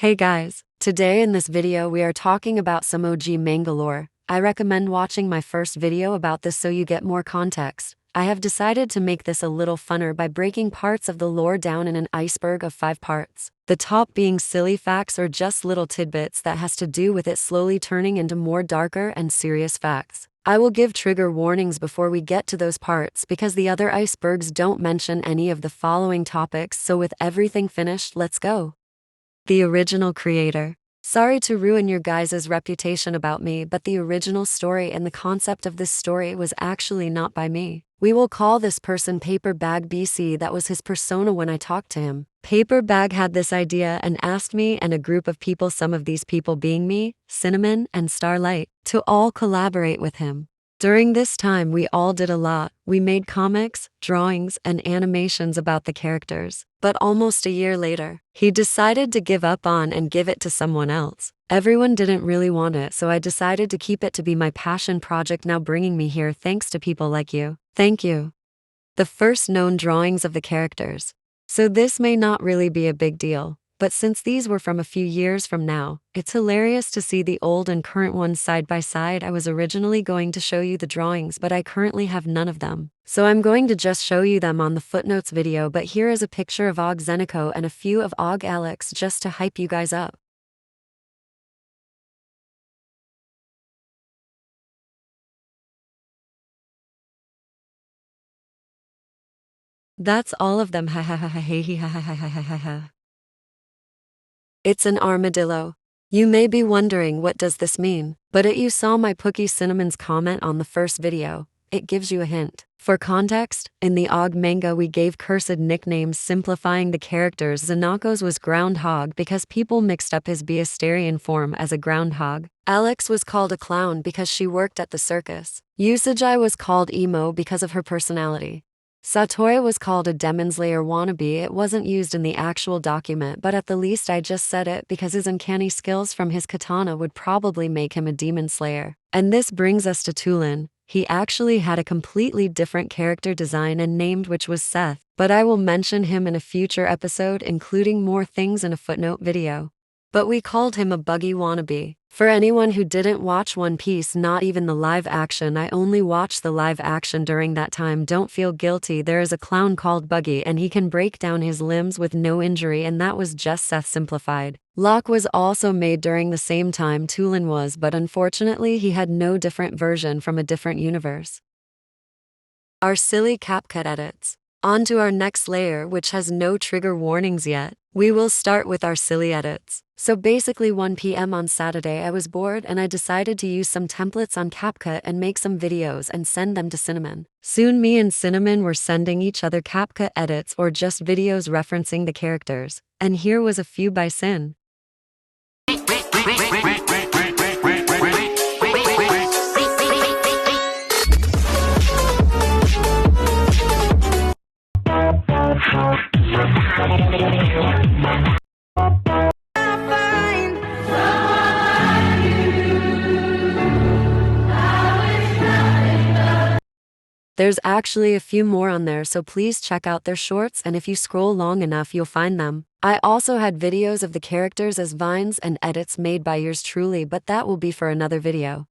Hey guys, today in this video we are talking about some OG manga lore. I recommend watching my first video about this so you get more context. I have decided to make this a little funner by breaking parts of the lore down in an iceberg of 5 parts. The top being silly facts or just little tidbits that has to do with it slowly turning into more darker and serious facts. I will give trigger warnings before we get to those parts because the other icebergs don't mention any of the following topics, so with everything finished, let's go. The original creator. Sorry to ruin your guys' reputation about me, but the original story and the concept of this story was actually not by me. We will call this person Paper Bag BC. That was his persona when I talked to him. Paper Bag had this idea and asked me and a group of people, some of these people being me, Cinnamon, and Starlight, to all collaborate with him. During this time we all did a lot. We made comics, drawings, and animations about the characters. But almost a year later, he decided to give up on and give it to someone else. Everyone didn't really want it, so I decided to keep it to be my passion project, now bringing me here thanks to people like you. Thank you. The first known drawings of the characters. So this may not really be a big deal, but since these were from a few years from now, it's hilarious to see the old and current ones side by side. I was originally going to show you the drawings, but I currently have none of them. So I'm going to just show you them on the footnotes video, but here is a picture of Og Zeniko and a few of Og Alex just to hype you guys up. That's all of them, ha ha ha ha ha ha ha ha ha ha ha. It's an armadillo. You may be wondering, what does this mean? But you saw my Pookie Cinnamon's comment on the first video. It gives you a hint. For context, in the Og manga we gave cursed nicknames simplifying the characters. Zanako's was Groundhog because people mixed up his Beasterian form as a groundhog. Alex was called a clown because she worked at the circus. Usagi was called emo because of her personality. Satoya was called a Demon Slayer wannabe. It wasn't used in the actual document, but at the least I just said it because his uncanny skills from his katana would probably make him a demon slayer. And this brings us to Tulin. He actually had a completely different character design and named, which was Seth, but I will mention him in a future episode, including more things in a footnote video. But we called him a buggy wannabe. For anyone who didn't watch One Piece, not even the live action, I only watched the live action during that time, don't feel guilty. There is a clown called Buggy and he can break down his limbs with no injury, and that was just Seth simplified. Locke was also made during the same time Tulin was, but unfortunately he had no different version from a different universe. Our silly CapCut edits. On to our next layer, which has no trigger warnings yet. We will start with our silly edits. So basically 1 p.m. on Saturday I was bored and I decided to use some templates on CapCut and make some videos and send them to Cinnamon. Soon me and Cinnamon were sending each other CapCut edits or just videos referencing the characters. And here was a few by Sin. There's actually a few more on there, so please check out their shorts, and if you scroll long enough you'll find them. I also had videos of the characters as vines and edits made by yours truly, but that will be for another video.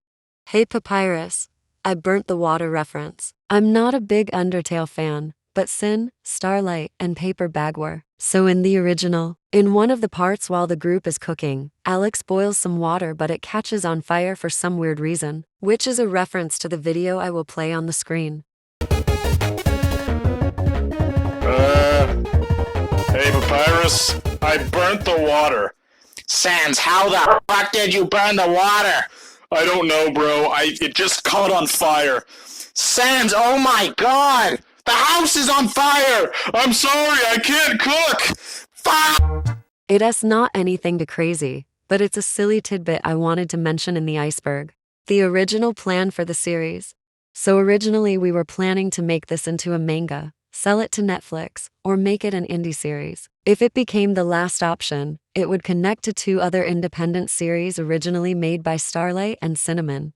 Hey Papyrus, I burnt the water reference. I'm not a big Undertale fan, but Sin, Starlight, and Paper Bag were. So in the original, in one of the parts while the group is cooking, Alex boils some water but it catches on fire for some weird reason, which is a reference to the video I will play on the screen. Hey Papyrus, I burnt the water. Sans, how the fuck did you burn the water? I don't know, bro. It just caught on fire. Sans, oh my god! The house is on fire! I'm sorry, I can't cook! Fuck! It's not anything too crazy, but it's a silly tidbit I wanted to mention in the iceberg. The original plan for the series. So originally we were planning to make this into a manga, sell it to Netflix, or make it an indie series. If it became the last option, it would connect to 2 other independent series originally made by Starlight and Cinnamon.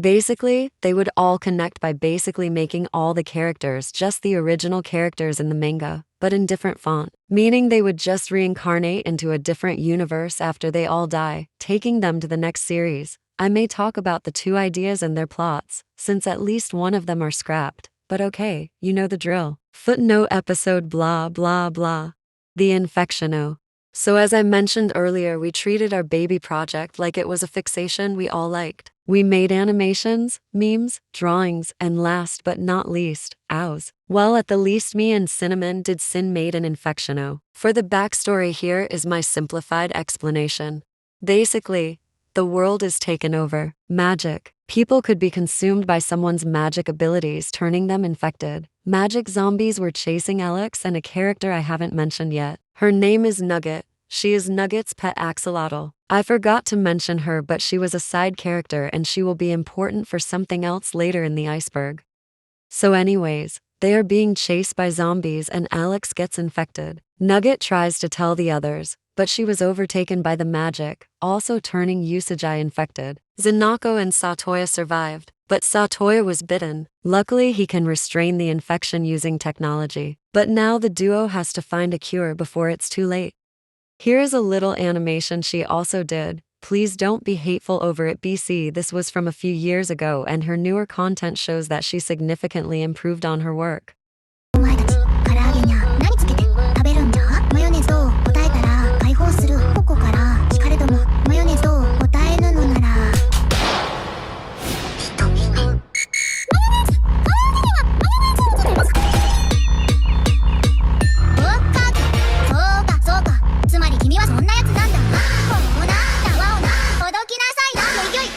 Basically, they would all connect by basically making all the characters just the original characters in the manga, but in different font, meaning they would just reincarnate into a different universe after they all die, taking them to the next series. I may talk about the two ideas and their plots, since at least one of them are scrapped, but okay, you know the drill. Footnote episode blah blah blah. The Infectiono. So as I mentioned earlier, we treated our baby project like it was a fixation we all liked. We made animations, memes, drawings, and last but not least, ows. Well, at the least me and Cinnamon did Sin made an Infectiono. For the backstory, here is my simplified explanation. Basically, the world is taken over. Magic. People could be consumed by someone's magic abilities, turning them infected. Magic zombies were chasing Alex and a character I haven't mentioned yet. Her name is Nugget. She is Nugget's pet axolotl. I forgot to mention her, but she was a side character and she will be important for something else later in the iceberg. So anyways, they are being chased by zombies and Alex gets infected. Nugget tries to tell the others, but she was overtaken by the magic, also turning Usagi infected. Zanako and Satoya survived, but Satoya was bitten. Luckily, he can restrain the infection using technology. But now the duo has to find a cure before it's too late. Here is a little animation she also did. Please don't be hateful over it, BC. This was from a few years ago and her newer content shows that she significantly improved on her work. お前たち、唐揚げにゃ何つけて食べるんじゃマヨネーズと答えたら解放するここから聞かれどもマヨネーズと答えるのなら人見マヨネーズ唐揚げにはマヨネーズについていますそうかつまり君はそんなやつなんだそうなんだわおなほどきなさいなよいよい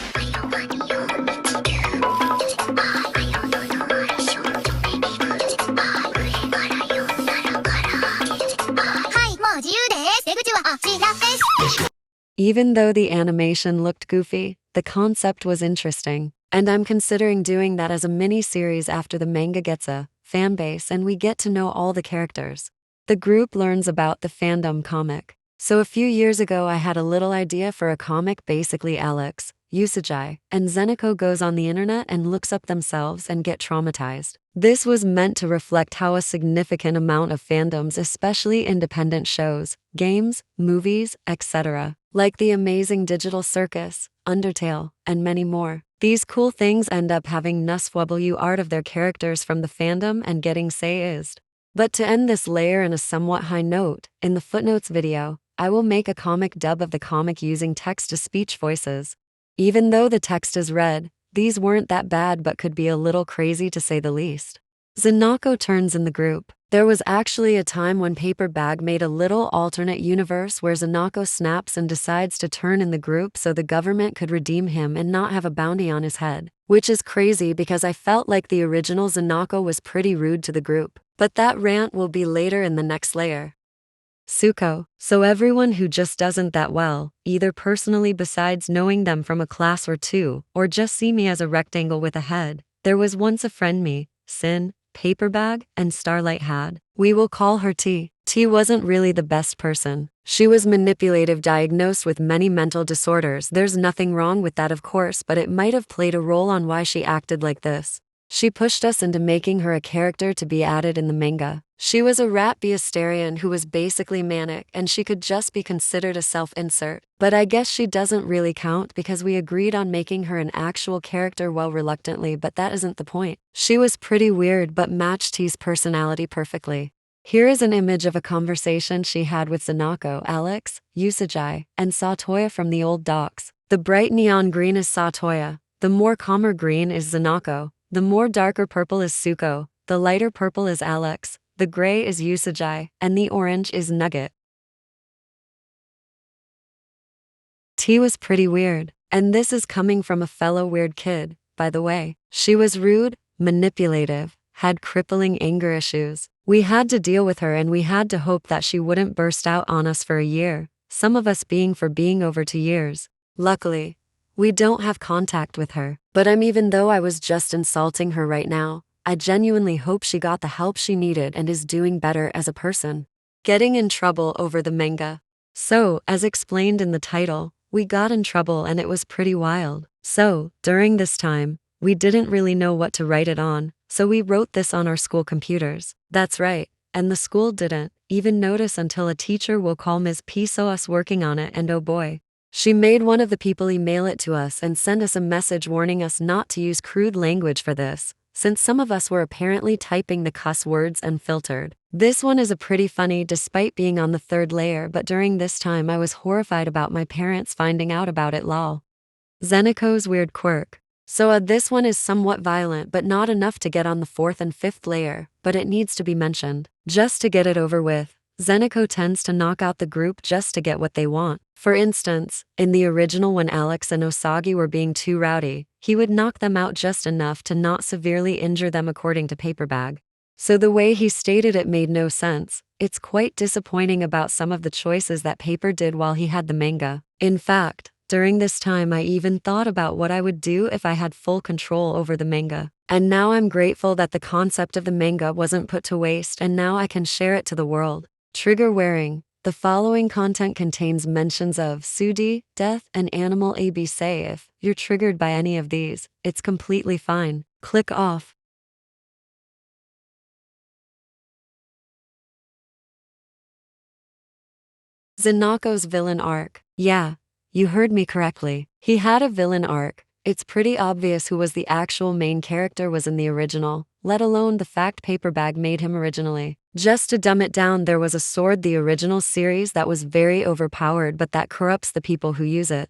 Even though the animation looked goofy, the concept was interesting, and I'm considering doing that as a mini-series after the manga gets a fan base and we get to know all the characters. The group learns about the fandom comic. So a few years ago I had a little idea for a comic, basically Alex, Usagi, and Zeniko goes on the internet and looks up themselves and get traumatized. This was meant to reflect how a significant amount of fandoms, especially independent shows, games, movies, etc., like the amazing Digital Circus, Undertale, and many more. These cool things end up having nusww art of their characters from the fandom and getting sayized. But to end this layer in a somewhat high note, in the footnotes video, I will make a comic dub of the comic using text-to-speech voices. Even though the text is read, these weren't that bad but could be a little crazy to say the least. Zanako turns in the group. There was actually a time when Paper Bag made a little alternate universe where Zanako snaps and decides to turn in the group so the government could redeem him and not have a bounty on his head. Which is crazy because I felt like the original Zanako was pretty rude to the group. But that rant will be later in the next layer. Tsuko. So everyone who just doesn't that well, either personally besides knowing them from a class or two, or just see me as a rectangle with a head. There was once a friend me, Sin, Paper Bag, and Starlight had. We will call her T. T wasn't really the best person. She was manipulative, diagnosed with many mental disorders. There's nothing wrong with that, of course, but it might have played a role on why she acted like this. She pushed us into making her a character to be added in the manga. She was a rat Beasterian who was basically manic and she could just be considered a self-insert. But I guess she doesn't really count because we agreed on making her an actual character, well, reluctantly, but that isn't the point. She was pretty weird but matched T's personality perfectly. Here is an image of a conversation she had with Zanako, Alex, Usagi, and Satoya from the old docs. The bright neon green is Satoya. The more calmer green is Zanako. The more darker purple is Tsuko, the lighter purple is Alex, the gray is Usagi, and the orange is Nugget. T was pretty weird, and this is coming from a fellow weird kid, by the way. She was rude, manipulative, had crippling anger issues. We had to deal with her and we had to hope that she wouldn't burst out on us for a year, some of us being over 2 years. Luckily, we don't have contact with her, but even though I was just insulting her right now, I genuinely hope she got the help she needed and is doing better as a person. Getting in trouble over the manga. So, as explained in the title, we got in trouble and it was pretty wild. So, during this time, we didn't really know what to write it on, so we wrote this on our school computers. That's right, and the school didn't even notice until a teacher will call Ms. P saw us working on it, and oh boy. She made one of the people email it to us and send us a message warning us not to use crude language for this, since some of us were apparently typing the cuss words unfiltered. This one is a pretty funny despite being on the third layer, but during this time I was horrified about my parents finding out about it lol. Zeniko's weird quirk. So this one is somewhat violent but not enough to get on the fourth and fifth layer, but it needs to be mentioned. Just to get it over with, Zeniko tends to knock out the group just to get what they want. For instance, in the original when Alex and Osagi were being too rowdy, he would knock them out just enough to not severely injure them according to Paperbag. So the way he stated it made no sense. It's quite disappointing about some of the choices that Paper did while he had the manga. In fact, during this time I even thought about what I would do if I had full control over the manga. And now I'm grateful that the concept of the manga wasn't put to waste and now I can share it to the world. Trigger warning. The following content contains mentions of sudi, death, and animal abuse. If you're triggered by any of these, it's completely fine. Click off. Zanako's villain arc. Yeah, you heard me correctly. He had a villain arc. It's pretty obvious who was the actual main character was in the original, let alone the fact Paperbag made him originally. Just to dumb it down, there was a sword the original series that was very overpowered but that corrupts the people who use it.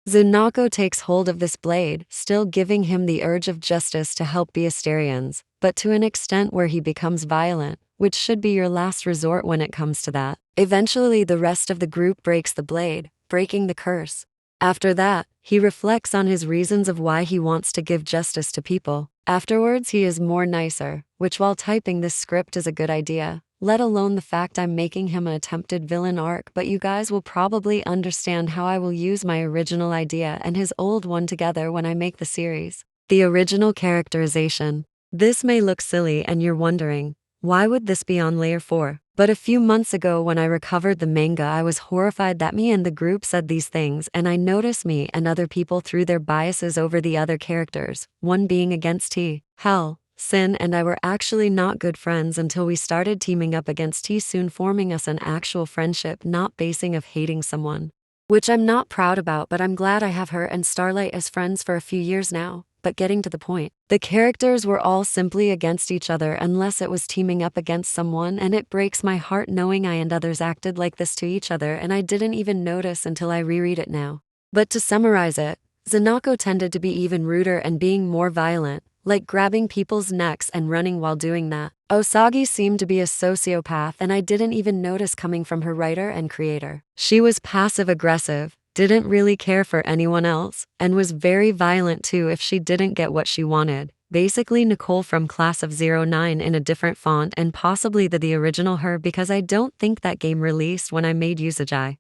Zanako takes hold of this blade, still giving him the urge of justice to help Beasterians, but to an extent where he becomes violent, which should be your last resort when it comes to that. Eventually the rest of the group breaks the blade, breaking the curse. After that, he reflects on his reasons of why he wants to give justice to people. Afterwards he is more nicer, which while typing this script is a good idea, let alone the fact I'm making him an attempted villain arc, but you guys will probably understand how I will use my original idea and his old one together when I make the series. The original characterization. This may look silly and you're wondering, why would this be on layer 4? But a few months ago when I recovered the manga I was horrified that me and the group said these things and I noticed me and other people threw their biases over the other characters, one being against T. Hell, Sin and I were actually not good friends until we started teaming up against T, soon forming us an actual friendship not basing of hating someone. Which I'm not proud about, but I'm glad I have her and Starlight as friends for a few years now. But getting to the point, the characters were all simply against each other unless it was teaming up against someone, and it breaks my heart knowing I and others acted like this to each other and I didn't even notice until I reread it now. But to summarize it, Zanako tended to be even ruder and being more violent, like grabbing people's necks and running while doing that. Osagi seemed to be a sociopath and I didn't even notice coming from her writer and creator. She was passive-aggressive, didn't really care for anyone else, and was very violent too if she didn't get what she wanted. Basically Nicole from Class of 09 in a different font and possibly the original her, because I don't think that game released when I made Usagi.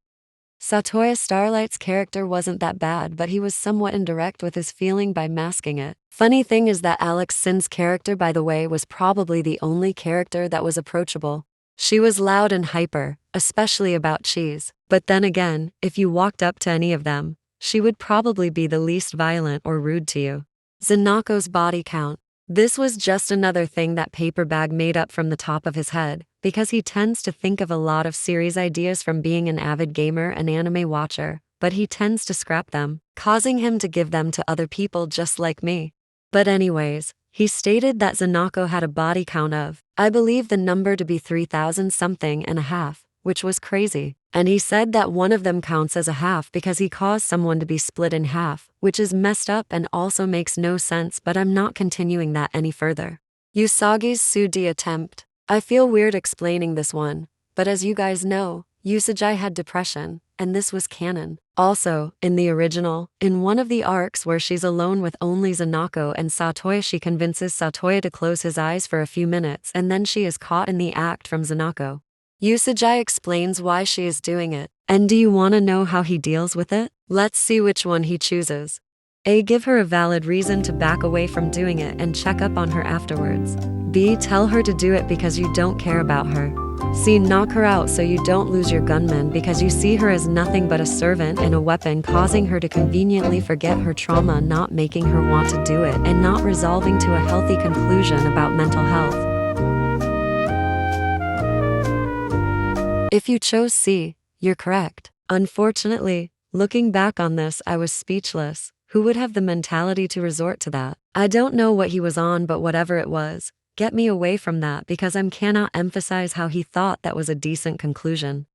Satoya Starlight's character wasn't that bad, but he was somewhat indirect with his feeling by masking it. Funny thing is that Alex Sin's character, by the way, was probably the only character that was approachable. She was loud and hyper, especially about cheese. But then again, if you walked up to any of them, she would probably be the least violent or rude to you. Zanako's body count. This was just another thing that Paperbag made up from the top of his head, because he tends to think of a lot of series ideas from being an avid gamer and anime watcher, but he tends to scrap them, causing him to give them to other people just like me. But anyways, he stated that Zanako had a body count of, I believe the number to be 3,000 something and a half, which was crazy. And he said that one of them counts as a half because he caused someone to be split in half, which is messed up and also makes no sense, but I'm not continuing that any further. Usagi's Sudi attempt. I feel weird explaining this one, but as you guys know, Usagi had depression, and this was canon. Also, in the original, in one of the arcs where she's alone with only Zanako and Satoya, she convinces Satoya to close his eyes for a few minutes and then she is caught in the act from Zanako. Usagi explains why she is doing it. And do you want to know how he deals with it? Let's see which one he chooses. A. Give her a valid reason to back away from doing it and check up on her afterwards. B. Tell her to do it because you don't care about her. See, knock her out so you don't lose your gunman because you see her as nothing but a servant and a weapon, causing her to conveniently forget her trauma, not making her want to do it, and not resolving to a healthy conclusion about mental health. If you chose C, you're correct. Unfortunately, looking back on this, I was speechless. Who would have the mentality to resort to that? I don't know what he was on, but whatever it was, get me away from that because I cannot emphasize how he thought that was a decent conclusion.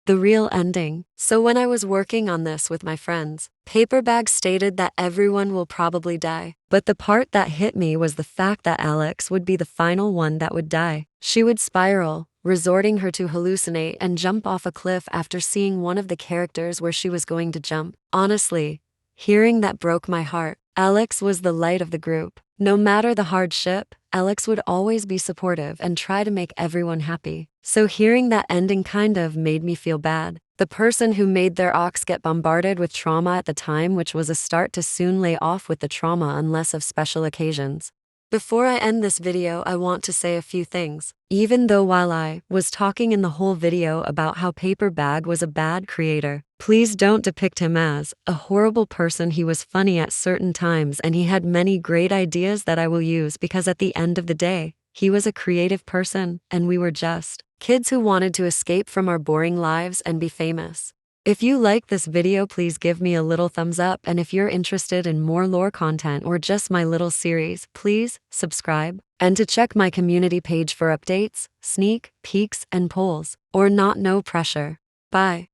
The real ending. So when I was working on this with my friends, Paperbag stated that everyone will probably die. But the part that hit me was the fact that Alex would be the final one that would die. She would spiral, resorting her to hallucinate and jump off a cliff after seeing one of the characters where she was going to jump. Honestly, hearing that broke my heart. Alex was the light of the group. No matter the hardship, Alex would always be supportive and try to make everyone happy. So hearing that ending kind of made me feel bad. The person who made their ox get bombarded with trauma at the time, which was a start to soon lay off with the trauma unless of special occasions. Before I end this video, I want to say a few things. Even though while I was talking in the whole video about how Paperbag was a bad creator, please don't depict him as a horrible person. He was funny at certain times and he had many great ideas that I will use because at the end of the day, he was a creative person and we were just kids who wanted to escape from our boring lives and be famous. If you like this video, please give me a little thumbs up, and if you're interested in more lore content or just my little series, please subscribe. And to check my community page for updates, sneak peeks, and polls, or not, no pressure. Bye.